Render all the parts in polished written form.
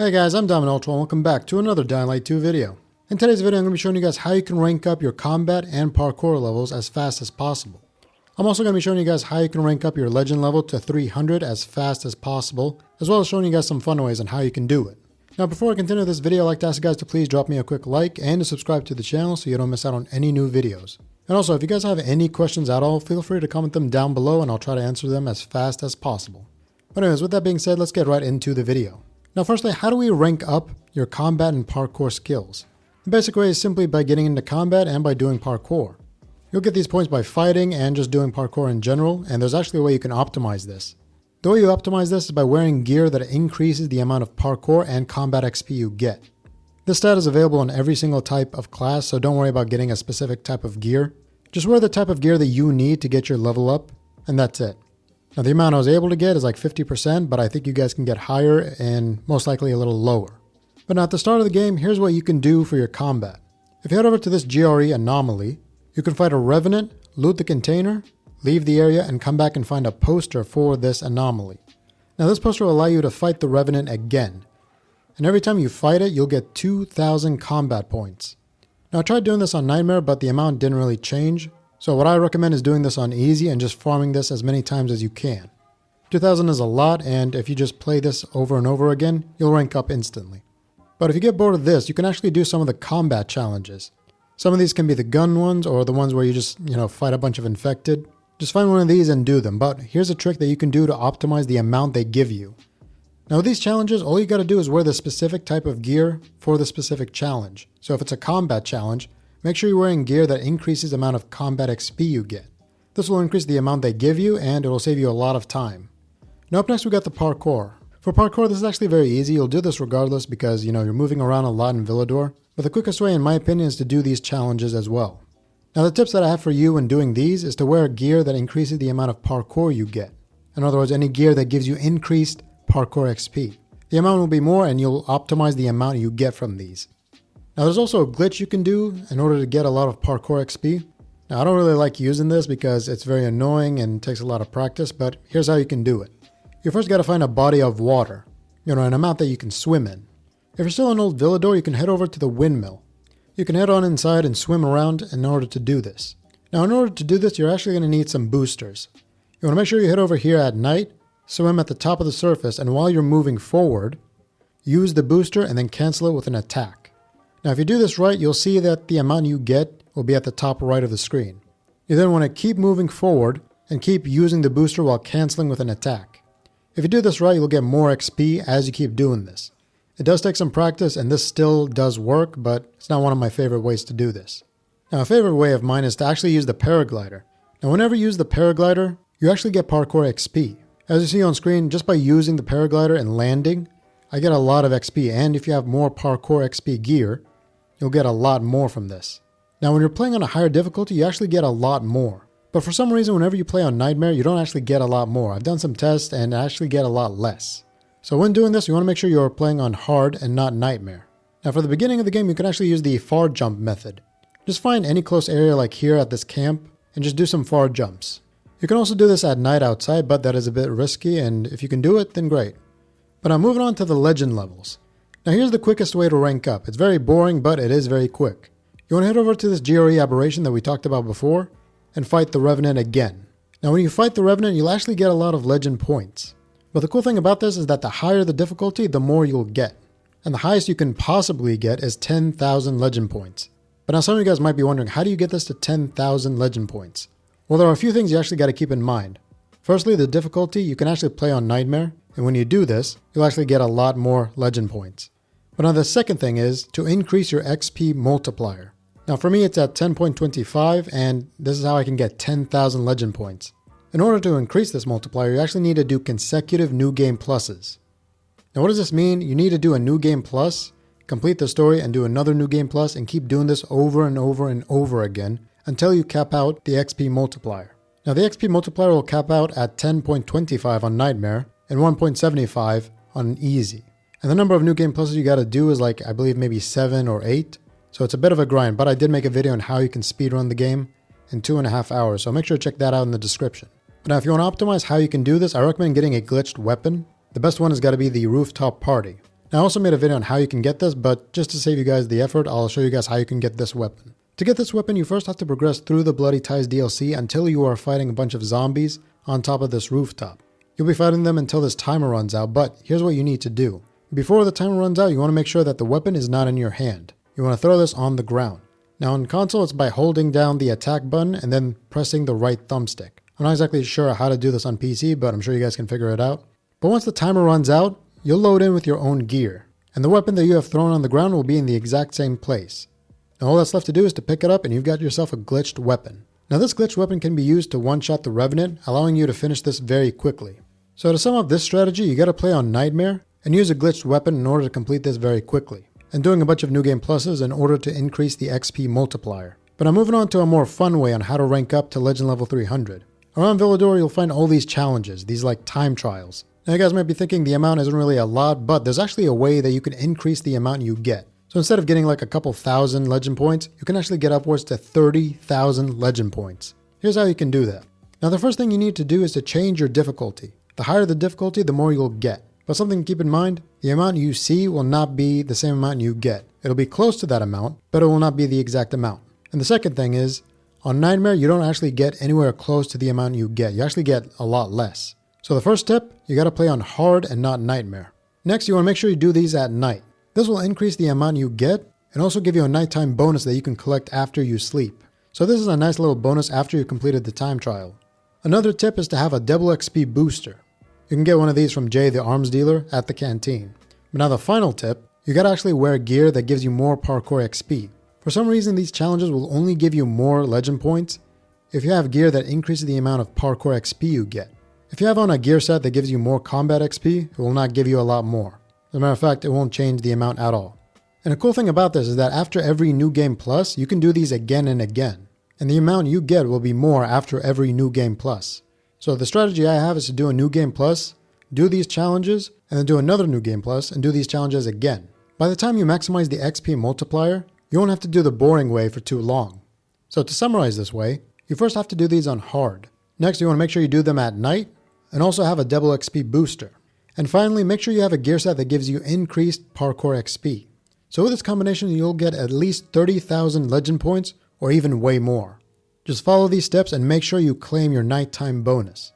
Hey guys, I'm Nvme and welcome back to another Dying Light 2 video. In today's video, I'm going to be showing you guys how you can rank up your combat and parkour levels as fast as possible. I'm also going to be showing you guys how you can rank up your legend level to 300 as fast as possible, as well as showing you guys some fun ways on how you can do it. Now before I continue this video, I'd like to ask you guys to please drop me a quick like and to subscribe to the channel so you don't miss out on any new videos. And also, if you guys have any questions at all, feel free to comment them down below and I'll try to answer them as fast as possible. But anyways, with that being said, let's get right into the video. Now firstly, how do we rank up your combat and parkour skills? The basic way is simply by getting into combat and by doing parkour. You'll get these points by fighting and just doing parkour in general, and there's actually a way you can optimize this. The way you optimize this is by wearing gear that increases the amount of parkour and combat XP you get. This stat is available in every single type of class, so don't worry about getting a specific type of gear. Just wear the type of gear that you need to get your level up, and that's it. Now the amount I was able to get is like 50%, but I think you guys can get higher and most likely a little lower. But now at the start of the game, here's what you can do for your combat. If you head over to this GRE anomaly, you can fight a revenant, loot the container, leave the area, and come back and find a poster for this anomaly. Now this poster will allow you to fight the revenant again. And every time you fight it, you'll get 2,000 combat points. Now I tried doing this on Nightmare, but the amount didn't really change. So what I recommend is doing this on easy and just farming this as many times as you can. 2,000 is a lot, and if you just play this over and over again, you'll rank up instantly. But if you get bored of this, you can actually do some of the combat challenges. Some of these can be the gun ones or the ones where you just, fight a bunch of infected. Just find one of these and do them. But here's a trick that you can do to optimize the amount they give you. Now with these challenges, all you got to do is wear the specific type of gear for the specific challenge. So if it's a combat challenge, make sure you're wearing gear that increases the amount of combat XP you get. This will increase the amount they give you and it will save you a lot of time. Now up next we got the parkour. For parkour, this is actually very easy. You'll do this regardless because you're moving around a lot in Villador. But the quickest way in my opinion is to do these challenges as well. Now the tips that I have for you when doing these is to wear gear that increases the amount of parkour you get. In other words, any gear that gives you increased parkour XP. The amount will be more and you'll optimize the amount you get from these. Now there's also a glitch you can do in order to get a lot of parkour XP. Now I don't really like using this because it's very annoying and takes a lot of practice, but here's how you can do it. You first got to find a body of water, an amount that you can swim in. If you're still in Old Villador, you can head over to the windmill. You can head on inside and swim around in order to do this. Now in order to do this, you're actually going to need some boosters. You want to make sure you head over here at night, swim at the top of the surface, and while you're moving forward, use the booster and then cancel it with an attack. Now if you do this right, you'll see that the amount you get will be at the top right of the screen. You then want to keep moving forward and keep using the booster while canceling with an attack. If you do this right, you'll get more XP as you keep doing this. It does take some practice and this still does work, but it's not one of my favorite ways to do this. Now a favorite way of mine is to actually use the paraglider. Now whenever you use the paraglider, you actually get parkour XP. As you see on screen, just by using the paraglider and landing, I get a lot of XP, and if you have more parkour XP gear, you'll get a lot more from this. Now when you're playing on a higher difficulty, you actually get a lot more. But for some reason, whenever you play on Nightmare, you don't actually get a lot more. I've done some tests and actually get a lot less. So when doing this, you want to make sure you're playing on hard and not Nightmare. Now for the beginning of the game, you can actually use the far jump method. Just find any close area like here at this camp and just do some far jumps. You can also do this at night outside, but that is a bit risky, and if you can do it, then great. But I'm moving on to the legend levels. Now here's the quickest way to rank up. It's very boring, but it is very quick. You want to head over to this GRE aberration that we talked about before and fight the Revenant again. Now when you fight the Revenant, you'll actually get a lot of legend points. But the cool thing about this is that the higher the difficulty, the more you'll get. And the highest you can possibly get is 10,000 legend points. But now some of you guys might be wondering, how do you get this to 10,000 legend points? Well, there are a few things you actually got to keep in mind. Firstly, the difficulty, you can actually play on Nightmare. And when you do this, you'll actually get a lot more legend points. But now the second thing is to increase your XP multiplier. Now for me, it's at 10.25, and this is how I can get 10,000 legend points. In order to increase this multiplier, you actually need to do consecutive new game pluses. Now what does this mean? You need to do a new game plus, complete the story and do another new game plus, and keep doing this over and over and over again until you cap out the XP multiplier. Now the XP multiplier will cap out at 10.25 on Nightmare and 1.75 on Easy. And the number of new game pluses you got to do is like, I believe maybe 7 or 8. So it's a bit of a grind, but I did make a video on how you can speedrun the game in 2.5 hours. So make sure to check that out in the description. But now if you want to optimize how you can do this, I recommend getting a glitched weapon. The best one has got to be the rooftop party. Now, I also made a video on how you can get this, but just to save you guys the effort, I'll show you guys how you can get this weapon. To get this weapon, you first have to progress through the Bloody Ties DLC until you are fighting a bunch of zombies on top of this rooftop. You'll be fighting them until this timer runs out, but here's what you need to do. Before the timer runs out, you want to make sure that the weapon is not in your hand. You want to throw this on the ground. Now on console, it's by holding down the attack button and then pressing the right thumbstick. I'm not exactly sure how to do this on PC, but I'm sure you guys can figure it out. But once the timer runs out, you'll load in with your own gear. And the weapon that you have thrown on the ground will be in the exact same place. Now all that's left to do is to pick it up and you've got yourself a glitched weapon. Now this glitched weapon can be used to one-shot the Revenant, allowing you to finish this very quickly. So to sum up this strategy, you gotta play on Nightmare and use a glitched weapon in order to complete this very quickly. And doing a bunch of new game pluses in order to increase the XP multiplier. But I'm moving on to a more fun way on how to rank up to Legend level 300. Around Villador, you'll find all these challenges, these like time trials. Now you guys might be thinking the amount isn't really a lot, but there's actually a way that you can increase the amount you get. So instead of getting like a couple thousand legend points, you can actually get upwards to 30,000 legend points. Here's how you can do that. Now the first thing you need to do is to change your difficulty. The higher the difficulty, the more you'll get. But something to keep in mind, the amount you see will not be the same amount you get. It'll be close to that amount, but it will not be the exact amount. And the second thing is, on Nightmare, you don't actually get anywhere close to the amount you get. You actually get a lot less. So the first tip, you gotta play on hard and not Nightmare. Next, you wanna make sure you do these at night. This will increase the amount you get and also give you a nighttime bonus that you can collect after you sleep. So this is a nice little bonus after you completed the time trial. Another tip is to have a double XP booster. You can get one of these from Jay the arms dealer at the canteen. But now the final tip, you gotta actually wear gear that gives you more Parkour XP. For some reason, these challenges will only give you more legend points if you have gear that increases the amount of Parkour XP you get. If you have on a gear set that gives you more combat XP, it will not give you a lot more. As a matter of fact, it won't change the amount at all. And a cool thing about this is that after every new game plus, you can do these again and again. And the amount you get will be more after every new game plus. So the strategy I have is to do a new game plus, do these challenges, and then do another new game plus, and do these challenges again. By the time you maximize the XP multiplier, you won't have to do the boring way for too long. So to summarize this way, you first have to do these on hard. Next, you want to make sure you do them at night, and also have a double XP booster. And finally, make sure you have a gear set that gives you increased Parkour XP. So with this combination, you'll get at least 30,000 legend points, or even way more. Just follow these steps and make sure you claim your nighttime bonus.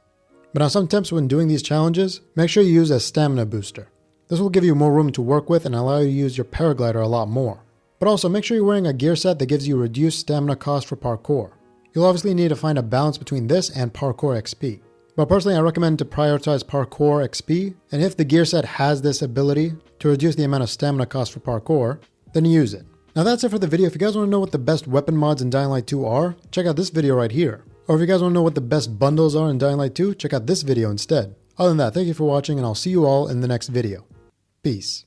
But now some tips when doing these challenges, make sure you use a stamina booster. This will give you more room to work with and allow you to use your paraglider a lot more. But also make sure you're wearing a gear set that gives you reduced stamina cost for parkour. You'll obviously need to find a balance between this and Parkour XP. But personally, I recommend to prioritize Parkour XP, and if the gear set has this ability to reduce the amount of stamina cost for parkour, then use it. Now that's it for the video. If you guys want to know what the best weapon mods in Dying Light 2 are, check out this video right here. Or if you guys want to know what the best bundles are in Dying Light 2, check out this video instead. Other than that, thank you for watching and I'll see you all in the next video. Peace.